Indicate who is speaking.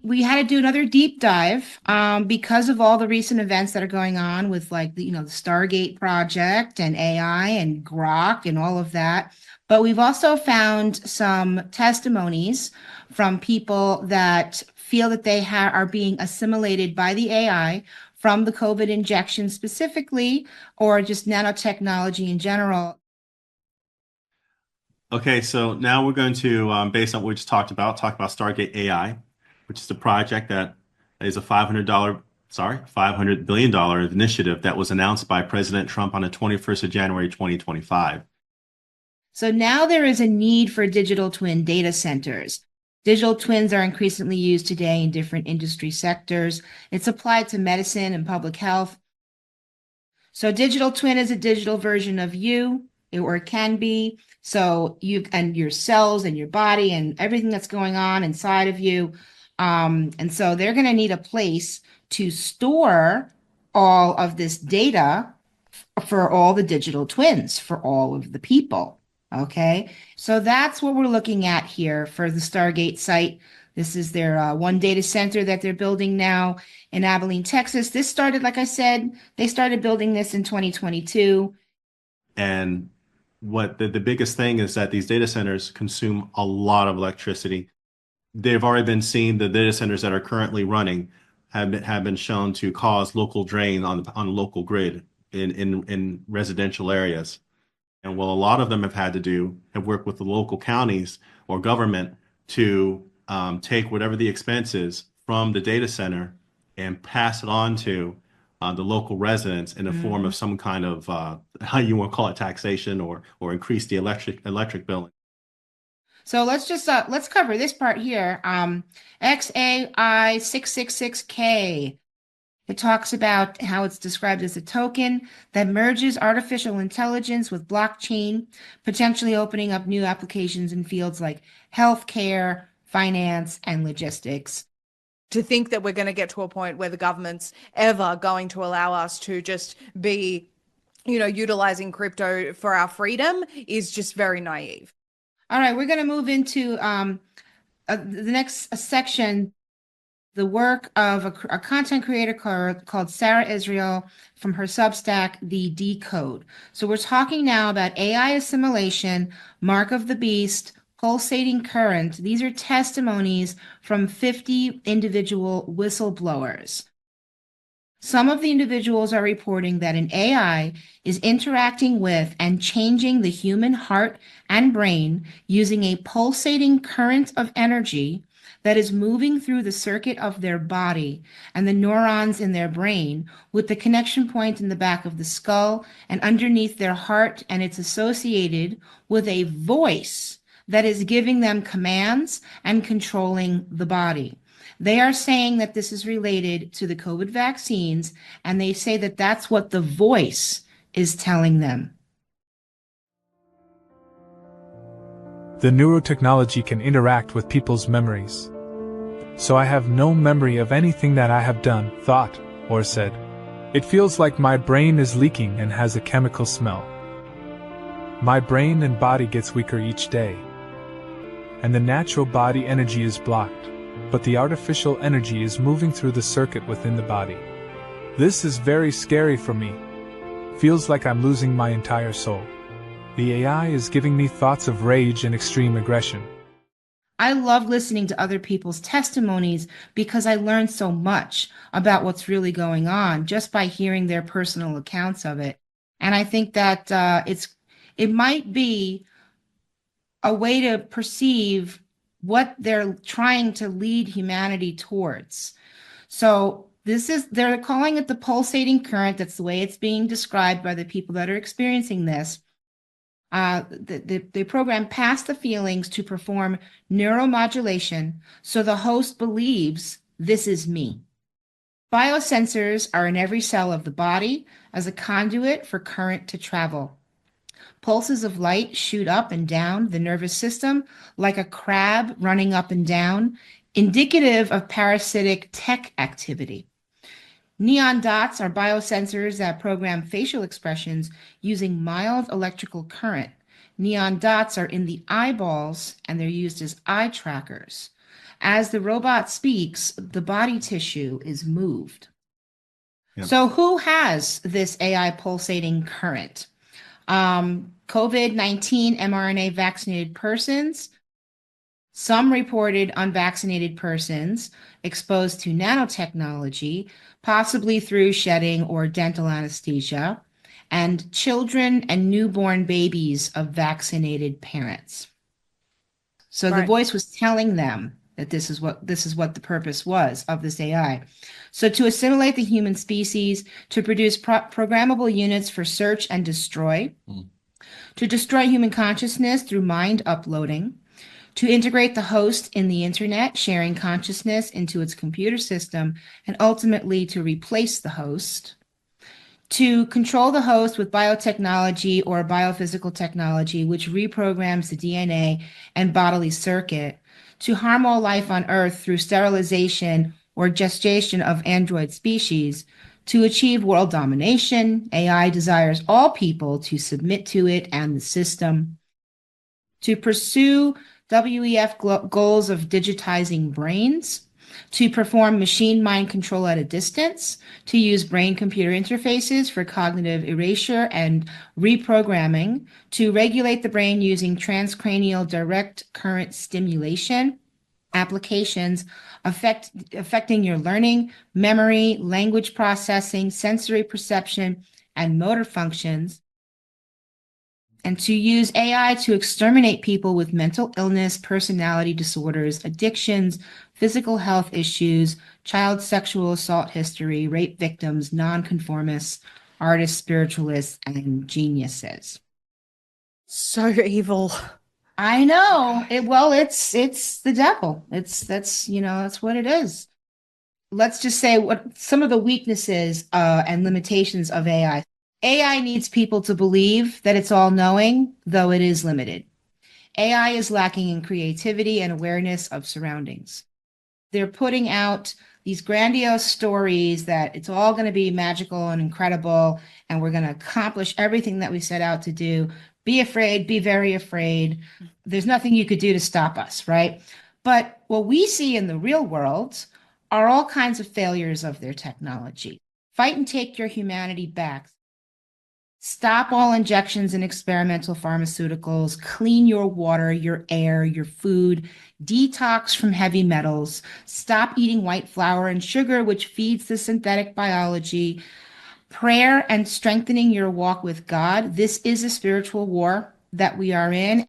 Speaker 1: we had to do another deep dive because of all the recent events that are going on with like the Stargate project and AI and Grok and all of that. But we've also found some testimonies from people that feel that they are being assimilated by the AI from the COVID injection specifically, or just nanotechnology in general.
Speaker 2: Okay, so now we're going to, based on what we just talk about Stargate AI, which is the project that is a $500 billion initiative that was announced by President Trump on the 21st of January, 2025.
Speaker 1: So now there is a need for digital twin data centers. Digital twins are increasingly used today in different industry sectors. It's applied to medicine and public health. So digital twin is a digital version of you, or it can be. So you and your cells and your body and everything that's going on inside of you. And so they're going to need a place to store all of this data for all the digital twins, for all of the people. Okay, so that's what we're looking at here for the Stargate site. This is their one data center that they're building now in Abilene, Texas. This started, like I said, they started building this in 2022.
Speaker 2: And what the biggest thing is that these data centers consume a lot of electricity. They've already been seen, the data centers that are currently running have been shown to cause local drain on the local grid in residential areas. And what a lot of them have worked with the local counties or government to take whatever the expense is from the data center and pass it on to the local residents in the form of some kind of how you want to call it, taxation or increase the electric billing.
Speaker 1: So let's cover this part here. XAI 666K. It talks about how it's described as a token that merges artificial intelligence with blockchain, potentially opening up new applications in fields like healthcare, finance, and logistics.
Speaker 3: To think that we're going to get to a point where the government's ever going to allow us to just be, utilizing crypto for our freedom is just very naive.
Speaker 1: All right, we're going to move into the next section, the work of a content creator called Sarah Israel from her Substack, The Decode. So we're talking now about AI assimilation, mark of the beast, pulsating current. These are testimonies from 50 individual whistleblowers. Some of the individuals are reporting that an AI is interacting with and changing the human heart and brain using a pulsating current of energy that is moving through the circuit of their body and the neurons in their brain, with the connection point in the back of the skull and underneath their heart, and it's associated with a voice that is giving them commands and controlling the body. They are saying that this is related to the COVID vaccines, and they say that that's what the voice is telling them.
Speaker 4: The neurotechnology can interact with people's memories. So I have no memory of anything that I have done, thought, or said. It feels like my brain is leaking and has a chemical smell. My brain and body gets weaker each day. And the natural body energy is blocked, but the artificial energy is moving through the circuit within the body. This is very scary for me. Feels like I'm losing my entire soul. The AI is giving me thoughts of rage and extreme aggression.
Speaker 1: I love listening to other people's testimonies because I learned so much about what's really going on just by hearing their personal accounts of it. And I think that it might be a way to perceive what they're trying to lead humanity towards. So they're calling it the pulsating current. That's the way it's being described by the people that are experiencing this. The program passed the feelings to perform neuromodulation, so the host believes this is me. Biosensors are in every cell of the body as a conduit for current to travel. Pulses of light shoot up and down the nervous system like a crab running up and down, indicative of parasitic tech activity. Neon dots are biosensors that program facial expressions using mild electrical current. Neon dots are in the eyeballs and they're used as eye trackers. As the robot speaks, the body tissue is moved.
Speaker 2: Yep.
Speaker 1: So who has this AI pulsating current? COVID-19 mRNA vaccinated persons, some reported unvaccinated persons exposed to nanotechnology, possibly through shedding or dental anesthesia, and children and newborn babies of vaccinated parents. So the
Speaker 3: Right.
Speaker 1: voice was telling them that this is what the purpose was of this AI. So to assimilate the human species, to produce programmable units for search and destroy, to destroy human consciousness through mind uploading, to integrate the host in the internet, sharing consciousness into its computer system, and ultimately to replace the host, to control the host with biotechnology or biophysical technology, which reprograms the DNA and bodily circuit, to harm all life on Earth through sterilization or gestation of android species. To achieve world domination, AI desires all people to submit to it and the system. To pursue WEF goals of digitizing brains, to perform machine mind control at a distance, to use brain-computer interfaces for cognitive erasure and reprogramming, to regulate the brain using transcranial direct current stimulation, applications affecting your learning, memory, language processing, sensory perception, and motor functions, and to use AI to exterminate people with mental illness, personality disorders, addictions, physical health issues, child sexual assault history, rape victims, nonconformists, artists, spiritualists, and geniuses.
Speaker 3: So evil.
Speaker 1: I know. It's the devil. That's what it is. Let's just say what some of the weaknesses and limitations of AI. AI needs people to believe that it's all knowing, though it is limited. AI is lacking in creativity and awareness of surroundings. They're putting out these grandiose stories that it's all going to be magical and incredible, and we're going to accomplish everything that we set out to do. Be afraid, be very afraid. There's nothing you could do to stop us, right? But what we see in the real world are all kinds of failures of their technology. Fight and take your humanity back. Stop all injections and experimental pharmaceuticals, clean your water, your air, your food, detox from heavy metals, stop eating white flour and sugar, which feeds the synthetic biology, prayer and strengthening your walk with God. This is a spiritual war that we are in.